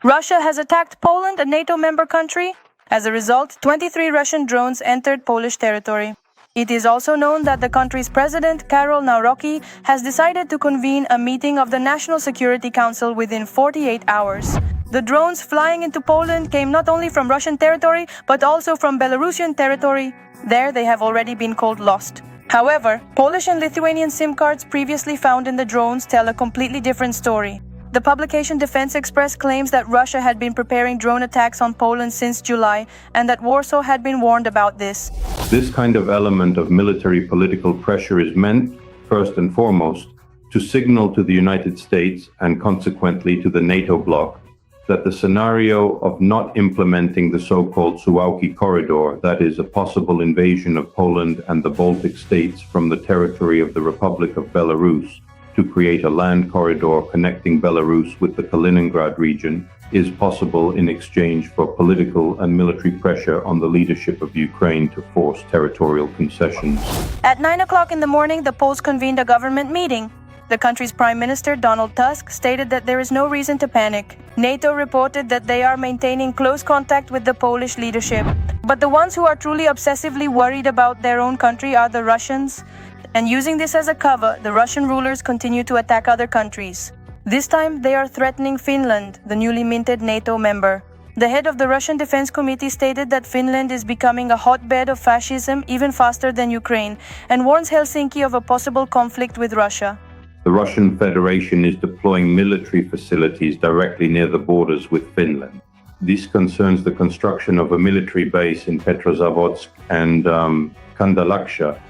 Russia has attacked Poland, a NATO member country. As a result, 23 Russian drones entered Polish territory. It is also known that the country's president, Karol Nawrocki, has decided to convene a meeting of the National Security Council within 48 hours. The drones flying into Poland came not only from Russian territory, but also from Belarusian territory. There they have already been called lost. However, Polish and Lithuanian SIM cards previously found in the drones tell a completely different story. The publication Defense Express claims that Russia had been preparing drone attacks on Poland since July and that Warsaw had been warned about this. This kind of element of military political pressure is meant, first and foremost, to signal to the United States and consequently to the NATO bloc that the scenario of not implementing the so-called Suwałki corridor, that is, a possible invasion of Poland and the Baltic states from the territory of the Republic of Belarus to create a land corridor connecting Belarus with the Kaliningrad region, is possible in exchange for political and military pressure on the leadership of Ukraine to force territorial concessions. At 9 o'clock in the morning, the Poles convened a government meeting. The country's Prime Minister, Donald Tusk, stated that there is no reason to panic. NATO reported that they are maintaining close contact with the Polish leadership. But the ones who are truly obsessively worried about their own country are the Russians. And using this as a cover, the Russian rulers continue to attack other countries. This time, they are threatening Finland, the newly minted NATO member. The head of the Russian Defense Committee stated that Finland is becoming a hotbed of fascism even faster than Ukraine, and warns Helsinki of a possible conflict with Russia. The Russian Federation is deploying military facilities directly near the borders with Finland. This concerns the construction of a military base in Petrozavodsk and Kandalaksha.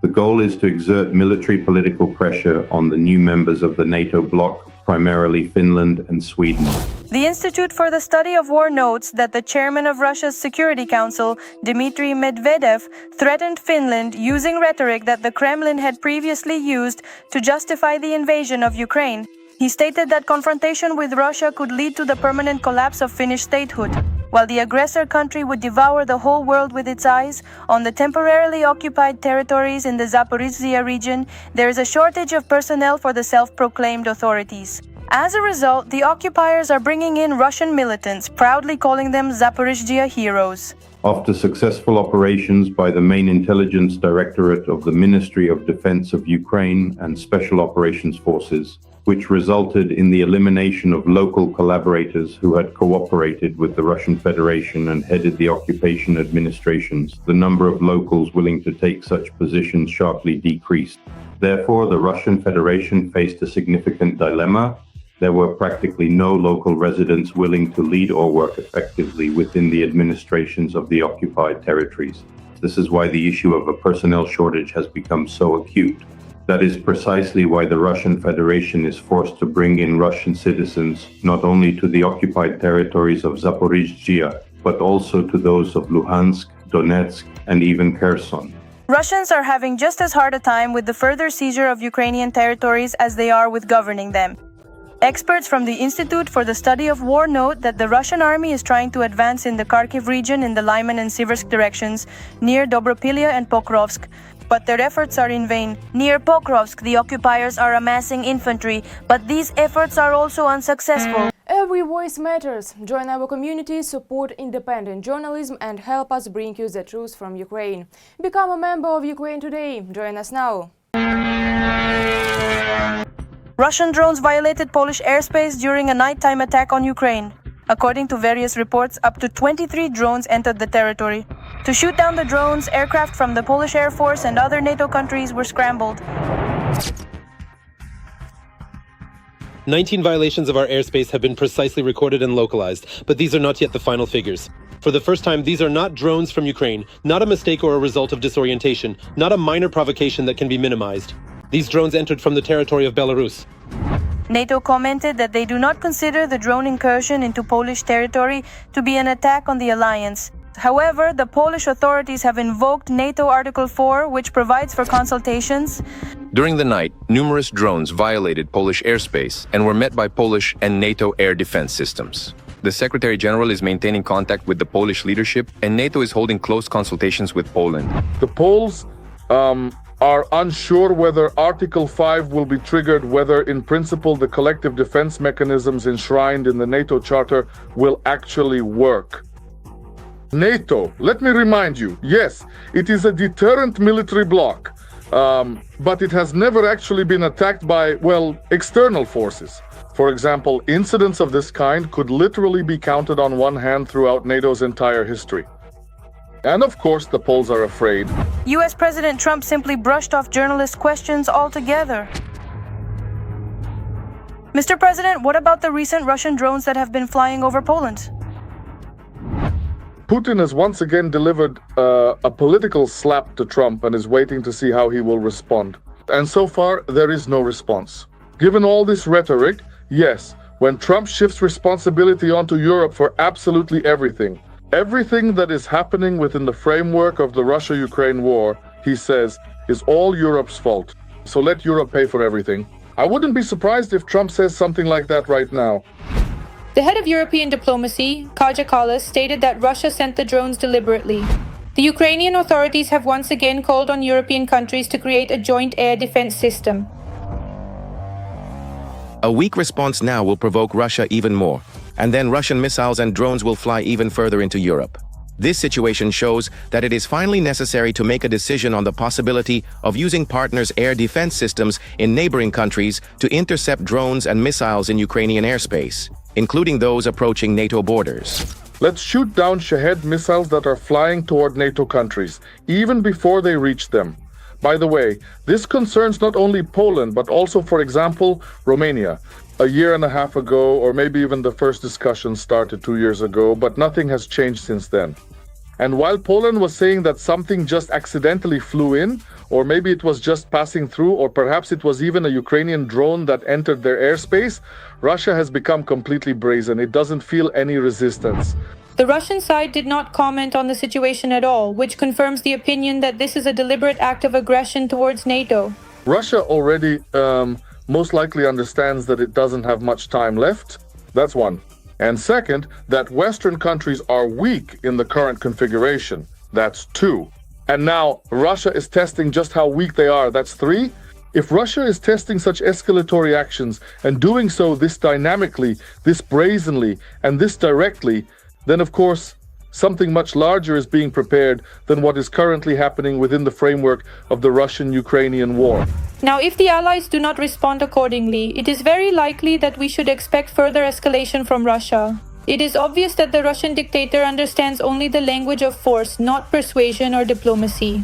The goal is to exert military political pressure on the new members of the NATO bloc, primarily Finland and Sweden. The Institute for the Study of War notes that the chairman of Russia's Security Council, Dmitry Medvedev, threatened Finland using rhetoric that the Kremlin had previously used to justify the invasion of Ukraine. He stated that confrontation with Russia could lead to the permanent collapse of Finnish statehood. While the aggressor country would devour the whole world with its eyes, on the temporarily occupied territories in the Zaporizhzhia region, there is a shortage of personnel for the self-proclaimed authorities. As a result, the occupiers are bringing in Russian militants, proudly calling them Zaporizhzhia heroes. After successful operations by the main intelligence directorate of the Ministry of Defense of Ukraine and Special Operations Forces, which resulted in the elimination of local collaborators who had cooperated with the Russian Federation and headed the occupation administrations, the number of locals willing to take such positions sharply decreased. Therefore, the Russian Federation faced a significant dilemma. There were practically no local residents willing to lead or work effectively within the administrations of the occupied territories. This is why the issue of a personnel shortage has become so acute. That is precisely why the Russian Federation is forced to bring in Russian citizens not only to the occupied territories of Zaporizhzhia, but also to those of Luhansk, Donetsk, and even Kherson. Russians are having just as hard a time with the further seizure of Ukrainian territories as they are with governing them. Experts from the Institute for the Study of War note that the Russian army is trying to advance in the Kharkiv region in the Lyman and Siversk directions, near Dobropilya and Pokrovsk, but their efforts are in vain. Near Pokrovsk, the occupiers are amassing infantry, but these efforts are also unsuccessful. Every voice matters. Join our community, support independent journalism and help us bring you the truth from Ukraine. Become a member of Ukraine Today. Join us now. Russian drones violated Polish airspace during a nighttime attack on Ukraine. According to various reports, up to 23 drones entered the territory. To shoot down the drones, aircraft from the Polish Air Force and other NATO countries were scrambled. 19 violations of our airspace have been precisely recorded and localized, but these are not yet the final figures. For the first time, these are not drones from Ukraine, not a mistake or a result of disorientation, not a minor provocation that can be minimized. These drones entered from the territory of Belarus. NATO commented that they do not consider the drone incursion into Polish territory to be an attack on the alliance. However, the Polish authorities have invoked NATO Article 4, which provides for consultations. During the night, numerous drones violated Polish airspace and were met by Polish and NATO air defense systems. The Secretary General is maintaining contact with the Polish leadership, and NATO is holding close consultations with Poland. The Poles are unsure whether Article 5 will be triggered, whether in principle the collective defense mechanisms enshrined in the NATO Charter will actually work. NATO, let me remind you, yes, it is a deterrent military bloc, but it has never actually been attacked by, well, external forces. For example, incidents of this kind could literally be counted on one hand throughout NATO's entire history. And of course, the Poles are afraid. US President Trump simply brushed off journalists' questions altogether. Mr. President, what about the recent Russian drones that have been flying over Poland? Putin has once again delivered a political slap to Trump and is waiting to see how he will respond. And so far, there is no response. Given all this rhetoric, yes, when Trump shifts responsibility onto Europe for absolutely everything that is happening within the framework of the Russia-Ukraine war, he says, is all Europe's fault. So let Europe pay for everything. I wouldn't be surprised if Trump says something like that right now. The head of European diplomacy, Kaja Kallas, stated that Russia sent the drones deliberately. The Ukrainian authorities have once again called on European countries to create a joint air defense system. A weak response now will provoke Russia even more, and then Russian missiles and drones will fly even further into Europe. This situation shows that it is finally necessary to make a decision on the possibility of using partners' air defense systems in neighboring countries to intercept drones and missiles in Ukrainian airspace, including those approaching NATO borders. Let's shoot down Shahed missiles that are flying toward NATO countries, even before they reach them. By the way, this concerns not only Poland, but also, for example, Romania. A year and a half ago, or maybe even the first discussion started 2 years ago, but nothing has changed since then. And while Poland was saying that something just accidentally flew in, or maybe it was just passing through, or perhaps it was even a Ukrainian drone that entered their airspace, Russia has become completely brazen. It doesn't feel any resistance. The Russian side did not comment on the situation at all, which confirms the opinion that this is a deliberate act of aggression towards NATO. Russia already most likely understands that it doesn't have much time left. That's one. And second, that Western countries are weak in the current configuration. That's two. And now Russia is testing just how weak they are. That's three. If Russia is testing such escalatory actions and doing so this dynamically, this brazenly, and this directly, then of course something much larger is being prepared than what is currently happening within the framework of the Russian-Ukrainian war. Now, if the Allies do not respond accordingly, it is very likely that we should expect further escalation from Russia. It is obvious that the Russian dictator understands only the language of force, not persuasion or diplomacy.